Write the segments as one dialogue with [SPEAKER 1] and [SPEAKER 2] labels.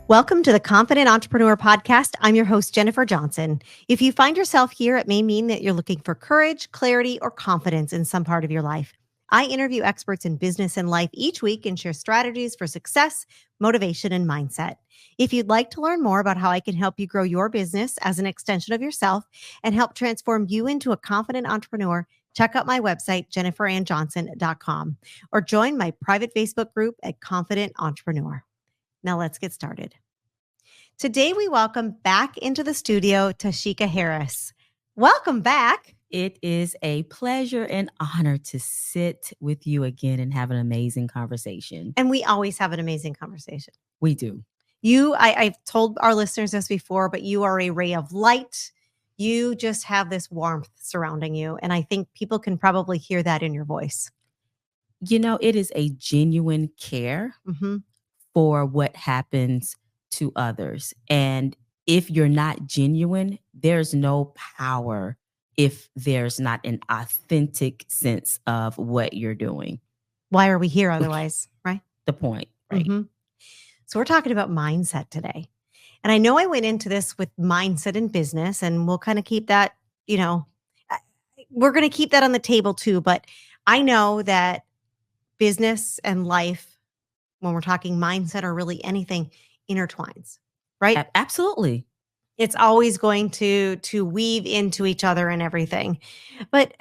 [SPEAKER 1] Welcome to the Confident Entrepreneur Podcast. I'm your host, Jennifer Johnson. If you find yourself here, it may mean that you're looking for courage, clarity, or confidence in some part of your life. I interview experts in business and life each week and share strategies for success, motivation, and mindset. If you'd like to learn more about how I can help you grow your business as an extension of yourself and help transform you into a confident entrepreneur, check out my website, jenniferannjohnson.com, or join my private Facebook group at Confident Entrepreneur. Now let's get started. Today, we welcome back into the studio, Tasheekia Harris. Welcome back.
[SPEAKER 2] It is a pleasure and honor to sit with you again and have an amazing conversation.
[SPEAKER 1] And we always have an amazing conversation.
[SPEAKER 2] We do.
[SPEAKER 1] I've told our listeners this before, but you are a ray of light. You just have this warmth surrounding you. And I think people can probably hear that in your voice.
[SPEAKER 2] You know, it is a genuine care for what happens to others. And if you're not genuine, there's no power if there's not an authentic sense of what you're doing.
[SPEAKER 1] Why are we here otherwise, right?
[SPEAKER 2] The point, right?
[SPEAKER 1] So we're talking about mindset today. And I know I went into this with mindset in business, and we'll kind of keep that, we're going to keep that on the table too. But I know that business and life, when we're talking mindset or really anything, intertwines, right?
[SPEAKER 2] Absolutely.
[SPEAKER 1] It's always going to weave into each other and everything. But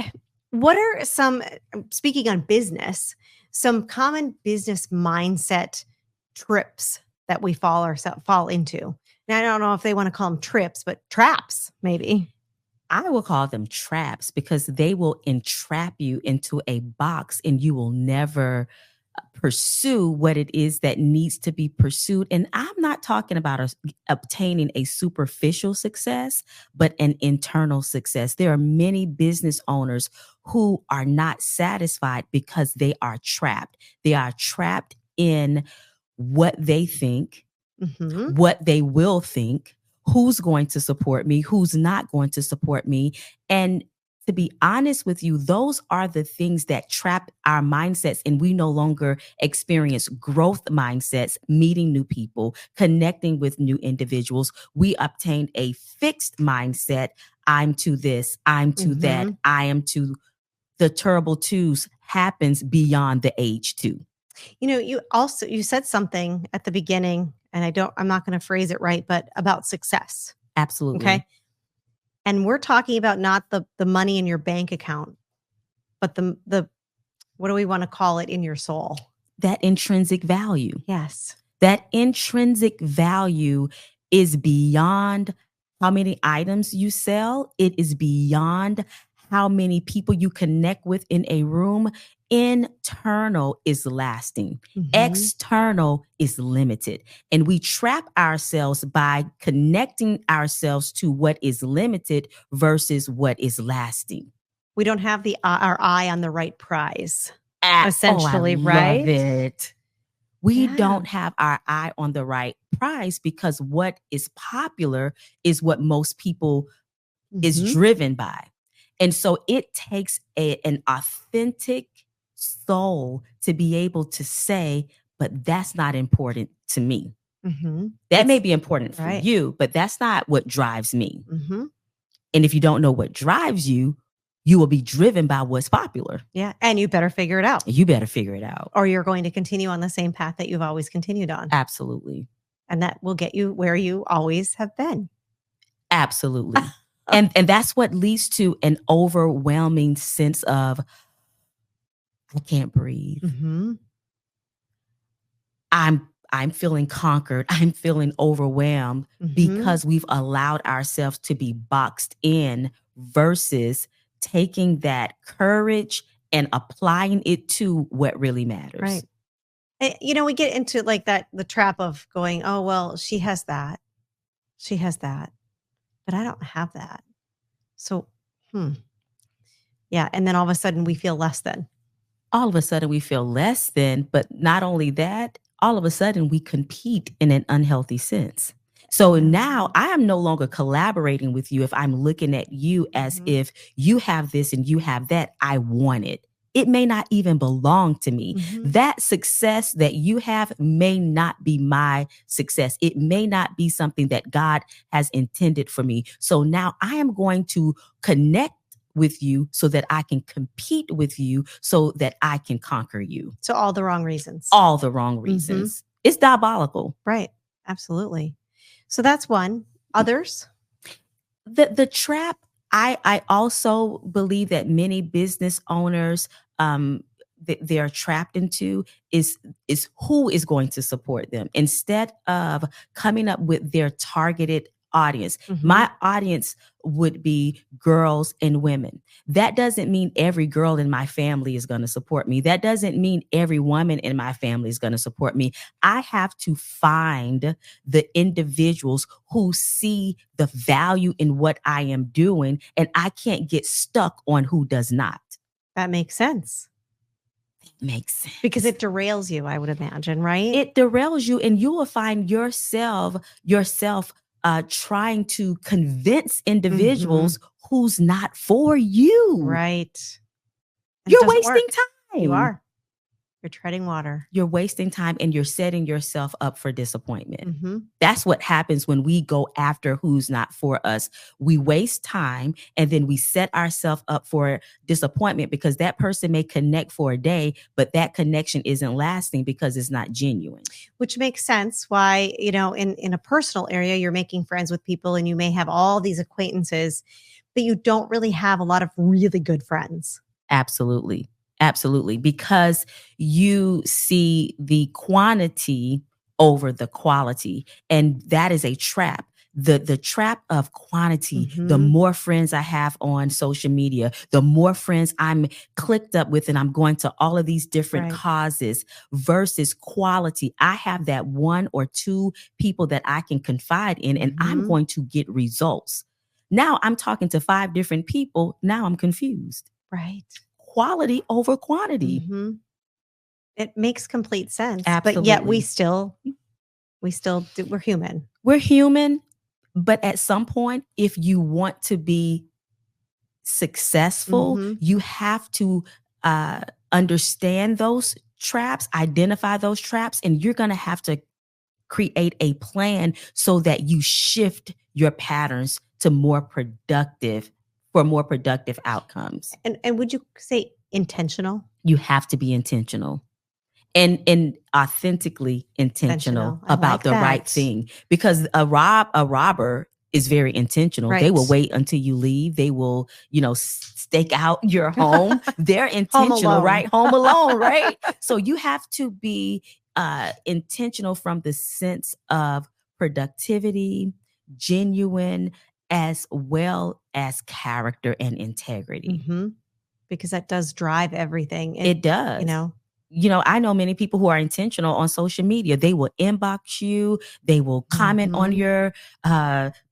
[SPEAKER 1] what are some, speaking on business, some common business mindset trips that we fall into? Now, I don't know if they want to call them trips, but traps, maybe.
[SPEAKER 2] I will call them traps because they will entrap you into a box and you will never pursue what it is that needs to be pursued. And I'm not talking about obtaining a superficial success, but an internal success. There are many business owners who are not satisfied because they are trapped. They are trapped in what they think, what they will think, who's going to support me, who's not going to support me. And to be honest with you, those are the things that trap our mindsets, and we no longer experience growth mindsets, meeting new people, connecting with new individuals. We obtained a fixed mindset. I'm to this, I'm to that, I am to the terrible twos happens beyond the age two.
[SPEAKER 1] You said something at the beginning, and I'm not going to phrase it right, but about success.
[SPEAKER 2] Absolutely.
[SPEAKER 1] Okay. And we're talking about not the money in your bank account, but the what do we want to call it, in your soul?
[SPEAKER 2] That intrinsic value.
[SPEAKER 1] Yes.
[SPEAKER 2] That intrinsic value is beyond how many items you sell. It is beyond how many people you connect with in a room. Internal is lasting. External is limited. And we trap ourselves by connecting ourselves to what is limited versus what is lasting.
[SPEAKER 1] We don't have our eye on the right prize, essentially,
[SPEAKER 2] I
[SPEAKER 1] right?
[SPEAKER 2] Love it. We don't have our eye on the right prize because what is popular is what most people is driven by. And so it takes an authentic soul to be able to say, but that's not important to me. That may be important for you, but that's not what drives me. And if you don't know what drives you, you will be driven by what's popular.
[SPEAKER 1] Yeah. And you better figure it out.
[SPEAKER 2] You better figure it out.
[SPEAKER 1] Or you're going to continue on the same path that you've always continued on.
[SPEAKER 2] Absolutely.
[SPEAKER 1] And that will get you where you always have been.
[SPEAKER 2] Absolutely. And that's what leads to an overwhelming sense of, I can't breathe. I'm feeling conquered. I'm feeling overwhelmed because we've allowed ourselves to be boxed in versus taking that courage and applying it to what really matters.
[SPEAKER 1] Right. And, we get into like that, the trap of going, oh, well, she has that. She has that, but I don't have that. So, yeah. And then all of a sudden we feel less than.
[SPEAKER 2] All of a sudden we feel less than, but not only that, all of a sudden we compete in an unhealthy sense. So now I am no longer collaborating with you if I'm looking at you as if you have this and you have that. I want it. it may not even belong to me.
[SPEAKER 1] Mhm.
[SPEAKER 2] That success that you have may not be my success. It may not be something that God has intended for me. So now I am going to connect with you so that I can compete with you so that I can conquer you.
[SPEAKER 1] So all the wrong reasons.
[SPEAKER 2] All the wrong reasons. It's diabolical.
[SPEAKER 1] Right. Absolutely. So that's one. Others?
[SPEAKER 2] The trap, I also believe that many business owners they're trapped into is who is going to support them instead of coming up with their targeted audience. My audience would be girls and women. That doesn't mean every girl in my family is going to support me. That doesn't mean every woman in my family is going to support me. I have to find the individuals who see the value in what I am doing, and I can't get stuck on who does not.
[SPEAKER 1] That makes sense.
[SPEAKER 2] Makes sense.
[SPEAKER 1] Because it derails you, I would imagine, right?
[SPEAKER 2] It derails you, and you will find yourself trying to convince individuals who's not for you.
[SPEAKER 1] Right. And
[SPEAKER 2] You're wasting time.
[SPEAKER 1] You are. You're treading water.
[SPEAKER 2] You're wasting time, and you're setting yourself up for disappointment. That's what happens when we go after who's not for us. We waste time, and then we set ourselves up for disappointment because that person may connect for a day, but that connection isn't lasting because it's not genuine.
[SPEAKER 1] Which makes sense why, in a personal area, you're making friends with people and you may have all these acquaintances, but you don't really have a lot of really good friends.
[SPEAKER 2] Absolutely. Absolutely. Because you see the quantity over the quality. And that is a trap. The trap of quantity. The more friends I have on social media, the more friends I'm clicked up with, and I'm going to all of these different causes versus quality. I have that one or two people that I can confide in, and I'm going to get results. Now I'm talking to 5 different people. Now I'm confused.
[SPEAKER 1] Right.
[SPEAKER 2] Quality over quantity.
[SPEAKER 1] It makes complete sense.
[SPEAKER 2] Absolutely.
[SPEAKER 1] But yet we still do. We're human.
[SPEAKER 2] We're human. But at some point, if you want to be successful, you have to understand those traps, identify those traps, and you're going to have to create a plan so that you shift your patterns to more productive outcomes.
[SPEAKER 1] And would you say intentional?
[SPEAKER 2] You have to be intentional and authentically intentional about the right thing, because a robber is very intentional. They will wait until you leave. They will, stake out your home. They're intentional, right? Home alone, right? So you have to be intentional from the sense of productivity, genuine, as well as character and integrity.
[SPEAKER 1] Because that does drive everything.
[SPEAKER 2] It does. I know many people who are intentional on social media. They will inbox you. They will comment on your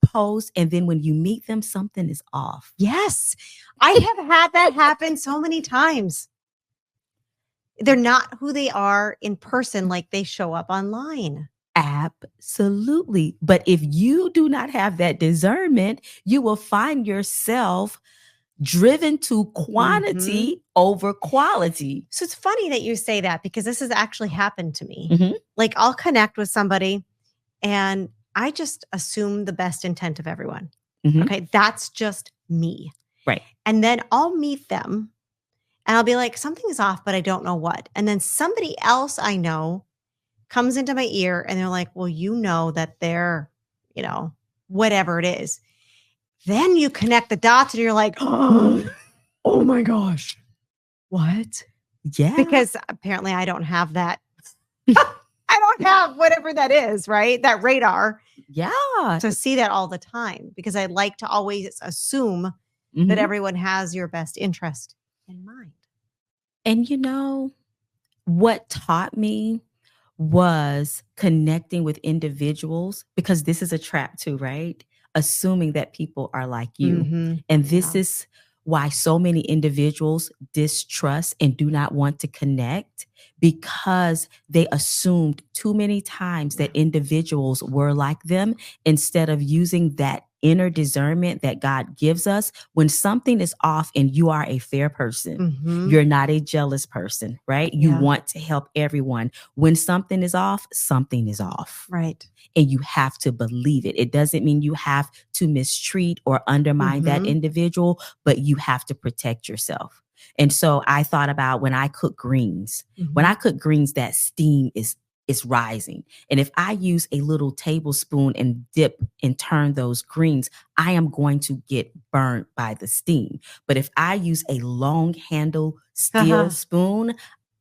[SPEAKER 2] post. And then when you meet them, something is off.
[SPEAKER 1] Yes. I have had that happen so many times. They're not who they are in person like they show up online.
[SPEAKER 2] Absolutely. But if you do not have that discernment, you will find yourself driven to quantity over quality.
[SPEAKER 1] So it's funny that you say that, because this has actually happened to me. Like, I'll connect with somebody and I just assume the best intent of everyone. Okay. That's just me.
[SPEAKER 2] Right.
[SPEAKER 1] And then I'll meet them and I'll be like, something's off, but I don't know what. And then somebody else I know comes into my ear and they're like, well, that they're, whatever it is. Then you connect the dots and you're like, oh my gosh. What?
[SPEAKER 2] Yeah.
[SPEAKER 1] Because apparently I don't have that. I don't have whatever that is, right? That radar.
[SPEAKER 2] Yeah.
[SPEAKER 1] To see that all the time, because I like to always assume that everyone has your best interest in mind.
[SPEAKER 2] And what taught me was connecting with individuals, because this is a trap too, right? Assuming that people are like you. And this is why so many individuals distrust and do not want to connect, because they assumed too many times that individuals were like them instead of using that inner discernment that God gives us. When something is off and you are a fair person, you're not a jealous person, right? You want to help everyone. When something is off, something is off.
[SPEAKER 1] Right.
[SPEAKER 2] And you have to believe it. It doesn't mean you have to mistreat or undermine that individual, but you have to protect yourself. And so I thought about when I cook greens. When I cook greens, that steam is rising. And if I use a little tablespoon and dip and turn those greens, I am going to get burnt by the steam. But if I use a long handle steel spoon,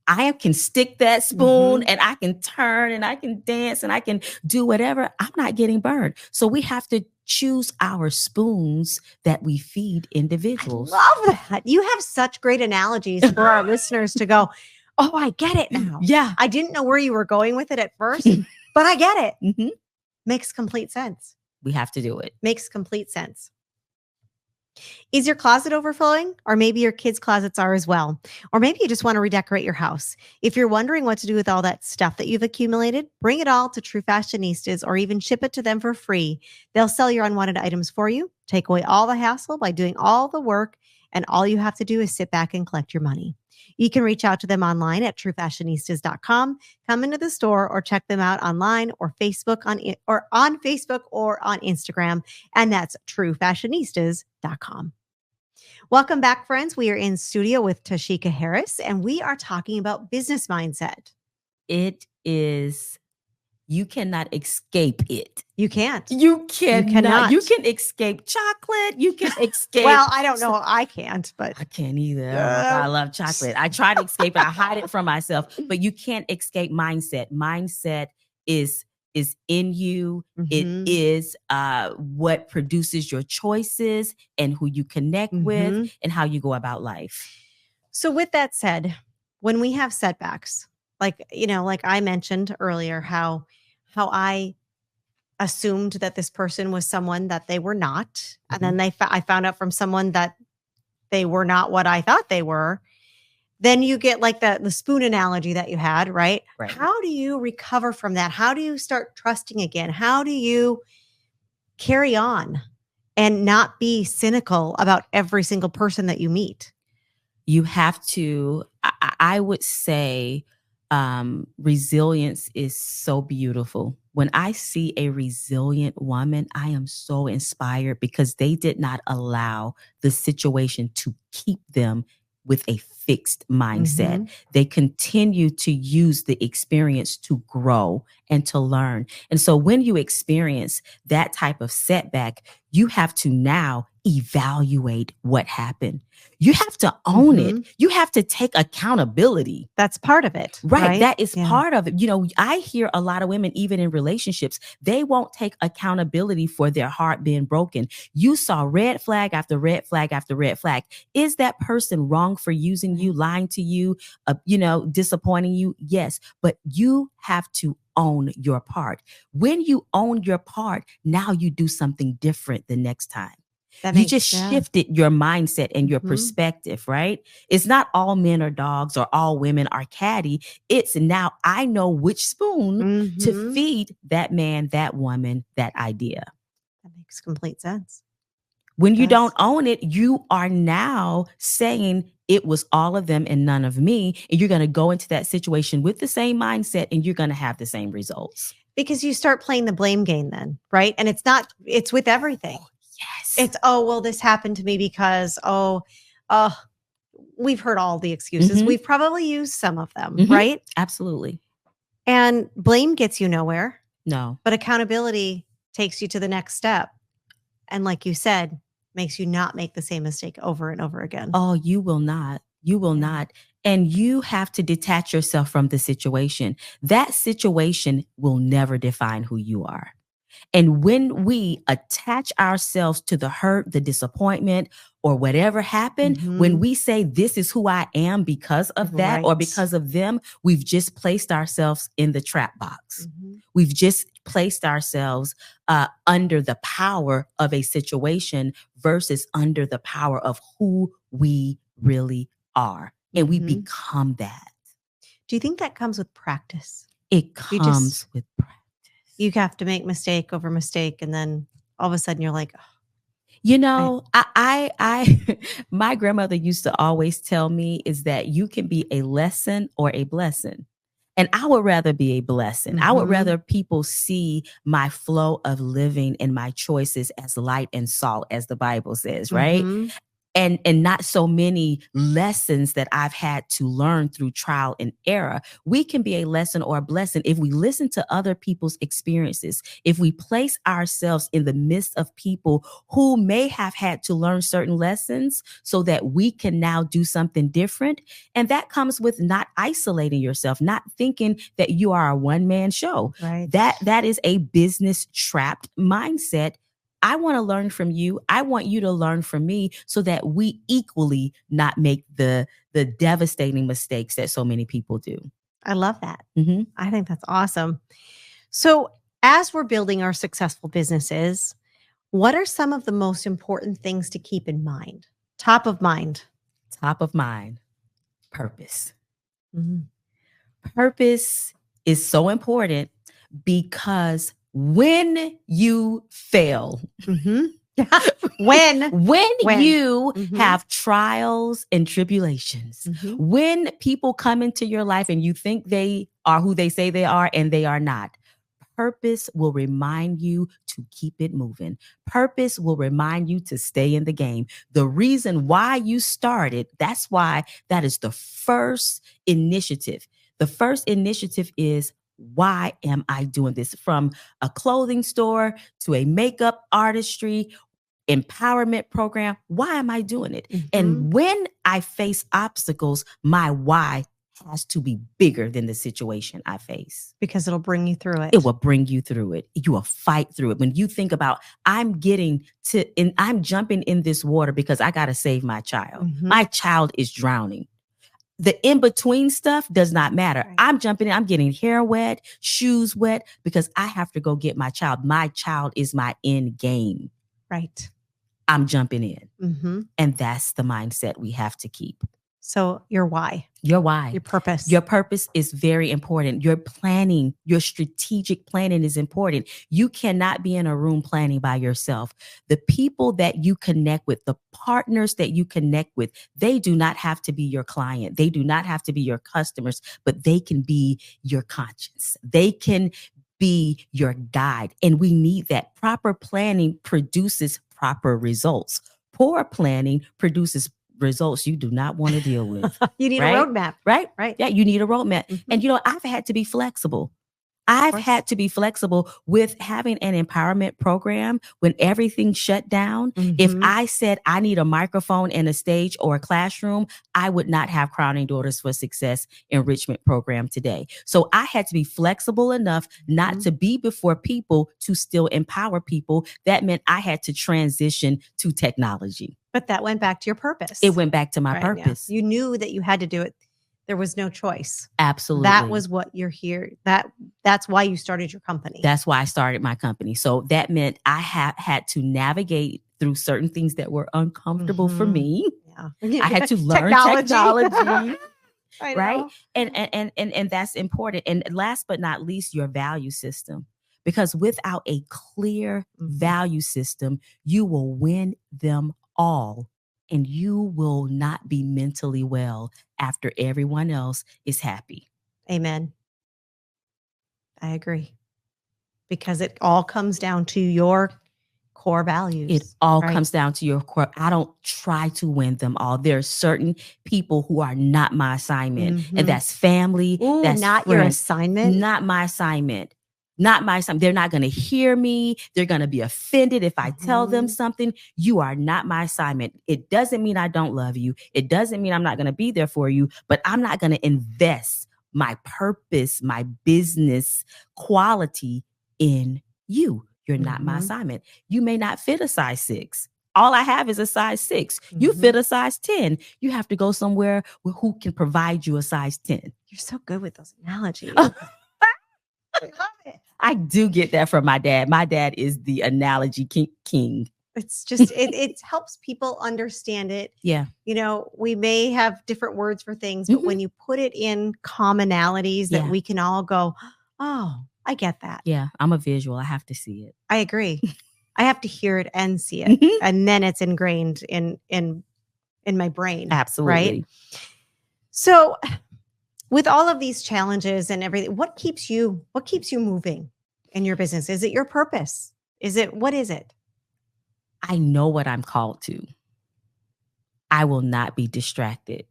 [SPEAKER 2] I can stick that spoon and I can turn and I can dance and I can do whatever. I'm not getting burned. So we have to choose our spoons that we feed individuals.
[SPEAKER 1] I love that. You have such great analogies for our listeners to go, oh, I get it now.
[SPEAKER 2] Yeah.
[SPEAKER 1] I didn't know where you were going with it at first, but I get it. Makes complete sense.
[SPEAKER 2] We have to do it.
[SPEAKER 1] Makes complete sense. Is your closet overflowing? Or maybe your kids' closets are as well. Or maybe you just want to redecorate your house. If you're wondering what to do with all that stuff that you've accumulated, bring it all to True Fashionistas or even ship it to them for free. They'll sell your unwanted items for you, take away all the hassle by doing all the work, and all you have to do is sit back and collect your money. You can reach out to them online at truefashionistas.com, come into the store, or check them out online or on Facebook or on Instagram, and that's truefashionistas.com. Welcome back, friends. We are in studio with Tasheekia Harris, and we are talking about business mindset.
[SPEAKER 2] It is, you cannot escape it.
[SPEAKER 1] You can't.
[SPEAKER 2] You cannot. You can escape chocolate. You can escape.
[SPEAKER 1] Well, I don't know. I can't, but
[SPEAKER 2] I can't either. I love chocolate. I try to escape it. I hide it from myself, but you can't escape mindset. Mindset is in you. It is what produces your choices and who you connect with and how you go about life.
[SPEAKER 1] So with that said, when we have setbacks, like I mentioned earlier, how I assumed that this person was someone that they were not. And then I found out from someone that they were not what I thought they were. Then you get like the spoon analogy that you had, right? How do you recover from that? How do you start trusting again? How do you carry on and not be cynical about every single person that you meet?
[SPEAKER 2] You have to, I would say, resilience is so beautiful. When I see a resilient woman, I am so inspired because they did not allow the situation to keep them with a fixed mindset. They continue to use the experience to grow and to learn. And so when you experience that type of setback, you have to now evaluate what happened. You have to own it. You have to take accountability.
[SPEAKER 1] That's part of it.
[SPEAKER 2] Right. That is part of it. I hear a lot of women, even in relationships, they won't take accountability for their heart being broken. You saw red flag after red flag after red flag. Is that person wrong for using you, lying to you, disappointing you? Yes. But you have to own your part. When you own your part, now you do something different the next time. You just shifted your mindset and your perspective, right? It's not all men are dogs or all women are catty. It's now I know which spoon to feed that man, that woman, that idea.
[SPEAKER 1] That makes complete sense.
[SPEAKER 2] When you don't own it, you are now saying it was all of them and none of me. And you're going to go into that situation with the same mindset and you're going to have the same results.
[SPEAKER 1] Because you start playing the blame game then, right? And it's with everything.
[SPEAKER 2] Yes.
[SPEAKER 1] It's, this happened to me because, we've heard all the excuses. We've probably used some of them, right?
[SPEAKER 2] Absolutely.
[SPEAKER 1] And blame gets you nowhere.
[SPEAKER 2] No.
[SPEAKER 1] But accountability takes you to the next step. And like you said, makes you not make the same mistake over and over again.
[SPEAKER 2] Oh, you will not. You will not. And you have to detach yourself from the situation. That situation will never define who you are. And when we attach ourselves to the hurt, the disappointment, or whatever happened, when we say this is who I am because of that or because of them, we've just placed ourselves in the trap box. We've just placed ourselves under the power of a situation versus under the power of who we really are. And we become that.
[SPEAKER 1] Do you think that comes with practice?
[SPEAKER 2] It comes with practice.
[SPEAKER 1] You have to make mistake over mistake and then all of a sudden you're like,
[SPEAKER 2] You know, my grandmother used to always tell me is that you can be a lesson or a blessing. And I would rather be a blessing. I would rather people see my flow of living and my choices as light and salt, as the Bible says, right? And not so many lessons that I've had to learn through trial and error. We can be a lesson or a blessing if we listen to other people's experiences, if we place ourselves in the midst of people who may have had to learn certain lessons so that we can now do something different. And that comes with not isolating yourself, not thinking that you are a one-man show.
[SPEAKER 1] Right.
[SPEAKER 2] That is a business trapped mindset. I want to learn from you. I want you to learn from me so that we equally not make the devastating mistakes that so many people do.
[SPEAKER 1] I love that. I think that's awesome. So as we're building our successful businesses, what are some of the most important things to keep in mind? Top of mind.
[SPEAKER 2] Top of mind, purpose. Purpose is so important because when you fail, when you have trials and tribulations, when people come into your life and you think they are who they say they are and they are not, purpose will remind you to keep it moving. Purpose will remind you to stay in the game. The reason why you started, that's why that is the first initiative. The first initiative is, why am I doing this? From a clothing store to a makeup artistry, empowerment program, why am I doing it? And when I face obstacles, my why has to be bigger than the situation I face.
[SPEAKER 1] Because it'll bring you through it.
[SPEAKER 2] It will bring you through it. You will fight through it. When you think about, I'm jumping in this water because I got to save my child. My child is drowning. The in-between stuff does not matter. Right. I'm jumping in. I'm getting hair wet, shoes wet, because I have to go get my child. My child is my end game.
[SPEAKER 1] Right.
[SPEAKER 2] I'm jumping in. And that's the mindset we have to keep.
[SPEAKER 1] So your why.
[SPEAKER 2] Your why.
[SPEAKER 1] Your purpose.
[SPEAKER 2] Your purpose is very important. Your planning, your strategic planning is important. You cannot be in a room planning by yourself. The people that you connect with, the partners that you connect with, they do not have to be your client. They do not have to be your customers, but they can be your conscience. They can be your guide. And we need that. Proper planning produces proper results. Poor planning produces results you do not want to deal with.
[SPEAKER 1] You need
[SPEAKER 2] right?
[SPEAKER 1] a roadmap.
[SPEAKER 2] Right?
[SPEAKER 1] Right.
[SPEAKER 2] Yeah, you need a roadmap. And I've had to be flexible. I've had to be flexible with having an empowerment program when everything shut down. If I said I need a microphone and a stage or a classroom, I would not have Crowning Daughters for Success enrichment program today. So I had to be flexible enough not to be before people to still empower people. That meant I had to transition to technology.
[SPEAKER 1] But that went back to your purpose.
[SPEAKER 2] It went back to my purpose.
[SPEAKER 1] Yeah. You knew that you had to do it. There was no choice.
[SPEAKER 2] Absolutely.
[SPEAKER 1] That was what you're here. That's why you started your company.
[SPEAKER 2] That's why I started my company. So that meant I had to navigate through certain things that were uncomfortable for me. Yeah. I had to learn technology. Right? And that's important. And last but not least, your value system. Because without a clear value system, you will win them all. And you will not be mentally well after everyone else is happy.
[SPEAKER 1] Amen. I agree. Because it all comes down to your core values.
[SPEAKER 2] It all comes down to your core. I don't try to win them all. There are certain people who are not my assignment. And that's family.
[SPEAKER 1] Ooh,
[SPEAKER 2] that's
[SPEAKER 1] not
[SPEAKER 2] friends.
[SPEAKER 1] your assignment?
[SPEAKER 2] Not my assignment. Not my assignment. They're not going to hear me. They're going to be offended if I tell them something. You are not my assignment. It doesn't mean I don't love you. It doesn't mean I'm not going to be there for you, but I'm not going to invest my purpose, my business quality in you. You're not my assignment. You may not fit a size 6. All I have is a size 6. You fit a size 10. You have to go somewhere who can provide you a size 10.
[SPEAKER 1] You're so good with those analogies.
[SPEAKER 2] I love it. I do get that from my dad. My dad is the analogy king.
[SPEAKER 1] It's just, it helps people understand it.
[SPEAKER 2] Yeah.
[SPEAKER 1] We may have different words for things, but when you put it in commonalities that we can all go, oh, I get that.
[SPEAKER 2] Yeah. I'm a visual. I have to see it.
[SPEAKER 1] I agree. I have to hear it and see it.
[SPEAKER 2] Mhm.
[SPEAKER 1] And then it's ingrained in my brain.
[SPEAKER 2] Absolutely.
[SPEAKER 1] Right? So with all of these challenges and everything, what keeps you moving in your business? Is it your purpose? What is it?
[SPEAKER 2] I know what I'm called to. I will not be distracted.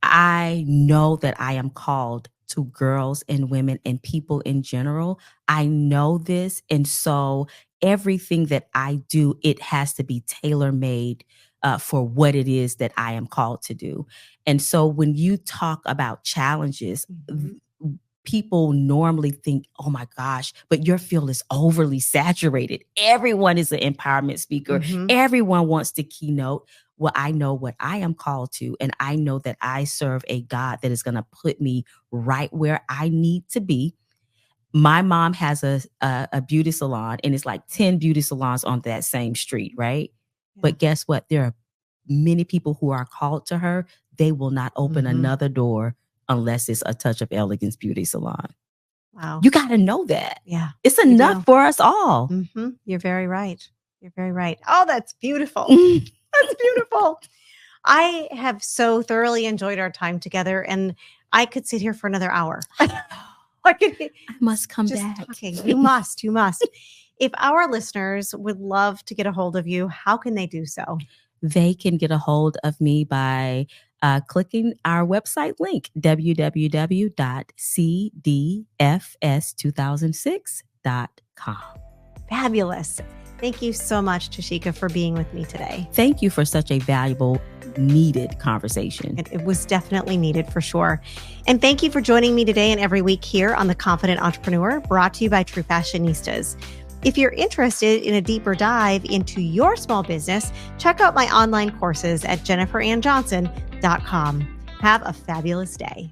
[SPEAKER 2] I know that I am called to girls and women and people in general. I know this. And so everything that I do, it has to be tailor-made for what it is that I am called to do. And so when you talk about challenges, people normally think, oh my gosh, but your field is overly saturated. Everyone is an empowerment speaker. Everyone wants to keynote. Well, I know what I am called to, and I know that I serve a God that is going to put me right where I need to be. My mom has a beauty salon, and it's like 10 beauty salons on that same street, right? Yeah. But guess what? There are many people who are called to her. They will not open another door unless it's a Touch of Elegance beauty salon.
[SPEAKER 1] Wow.
[SPEAKER 2] You got to know that.
[SPEAKER 1] Yeah.
[SPEAKER 2] It's enough for us all.
[SPEAKER 1] You're very right. You're very right. Oh, that's beautiful. That's beautiful. I have so thoroughly enjoyed our time together, and I could sit here for another hour.
[SPEAKER 2] I must come back.
[SPEAKER 1] Talking. You must. If our listeners would love to get a hold of you, how can they do so?
[SPEAKER 2] They can get a hold of me by clicking our website link, www.cdfs2006.com.
[SPEAKER 1] Fabulous. Thank you so much, Tashika, for being with me today.
[SPEAKER 2] Thank you for such a valuable, needed conversation.
[SPEAKER 1] It was definitely needed for sure. And thank you for joining me today and every week here on The Confident Entrepreneur, brought to you by True Fashionistas. If you're interested in a deeper dive into your small business, check out my online courses at jenniferannjohnson.com. Have a fabulous day.